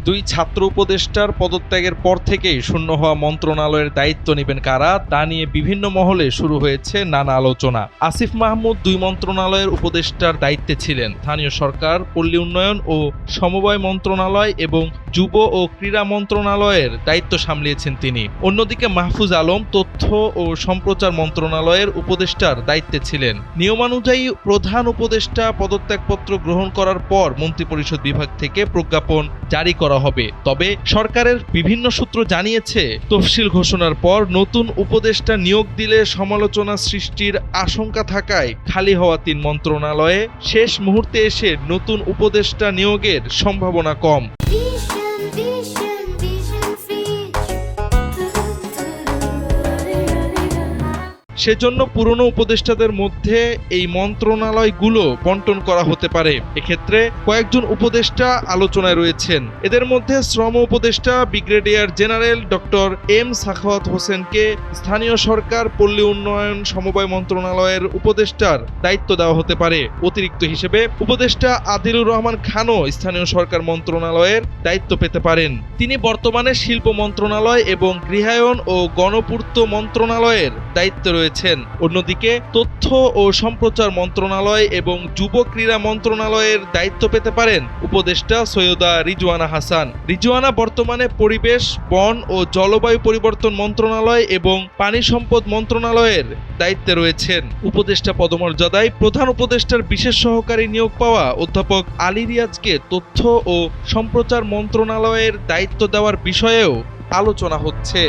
দুই ছাত্র উপদেষ্টার পদত্যাগের পর থেকেই শূন্য হওয়া মন্ত্রণালয়ের দায়িত্ব নেবেন কারা তা নিয়ে বিভিন্ন মহলে শুরু হয়েছে নানা আলোচনা। আসিফ মাহমুদ দুই মন্ত্রণালয়ের উপদেষ্টার দায়িত্বে ছিলেন। স্থানীয় সরকার, পল্লী উন্নয়ন ও সমবায় মন্ত্রণালয় এবং যুব ও ক্রীড়া মন্ত্রণালয়ের দায়িত্ব সামলিয়েছেন তিনি। অন্যদিকে মাহফুজ আলম তথ্য ও সম্প্রচার মন্ত্রণালয়ের উপদেষ্টার দায়িত্বে ছিলেন। নিয়মানুযায়ী প্রধান উপদেষ্টা পদত্যাগপত্র গ্রহণ করার পর মন্ত্রিপরিষদ বিভাগ থেকে প্রজ্ঞাপন জারি করা হবে। তবে সরকারের বিভিন্ন সূত্র জানিয়েছে, তফসিল ঘোষণার পর নতুন উপদেষ্টা নিয়োগ দিলে সমালোচনা সৃষ্টির আশঙ্কা থাকায় খালি হওয়া ৩ মন্ত্রণালয়ে শেষ মুহূর্তে এসে নতুন উপদেষ্টা নিয়োগের সম্ভাবনা কম। সেজন্য পুরনো উপদেষ্টাদের মধ্যে এই মন্ত্রণালয়গুলো বন্টন করা হতে পারে। এক্ষেত্রে কয়েকজন উপদেষ্টা আলোচনায় রয়েছেন। এদের মধ্যে শ্রম উপদেষ্টা brigadier general doctor M Sakhawat হোসেনকে স্থানীয় সরকার, পল্লী উন্নয়ন, সমবায় মন্ত্রণালয়ের উপদেষ্টার দায়িত্ব দেওয়া হতে পারে। অতিরিক্ত হিসেবে উপদেষ্টা আদিলুর রহমান খানও স্থানীয় সরকার মন্ত্রণালয়ের দায়িত্ব পেতে পারেন। তিনি বর্তমানে শিল্প মন্ত্রণালয় এবং গৃহায়ন ও গণপূর্ত মন্ত্রণালয়ের দায়িত্ব রয়েছেন। অন্যদিকে তথ্য ও সম্প্রচার মন্ত্রণালয় এবং যুব ক্রীড়া মন্ত্রণালয়ের দায়িত্ব পেতে পারেন উপদেষ্টা সৈয়দা রিজওয়ানা হাসান। রিজওয়ানা বর্তমানে পরিবেশ, বন ও জলবায়ু পরিবর্তন মন্ত্রণালয় এবং পানি সম্পদ মন্ত্রণালয়ের দায়িত্বে রয়েছেন। উপদেষ্টা পদমর্যাদায় প্রধান উপদেষ্টার বিশেষ সহকারী নিয়োগ পাওয়া অধ্যাপক আলী রিয়াজকে তথ্য ও সম্প্রচার মন্ত্রণালয়ের দায়িত্ব দেওয়ার বিষয়েও আলোচনা হচ্ছে।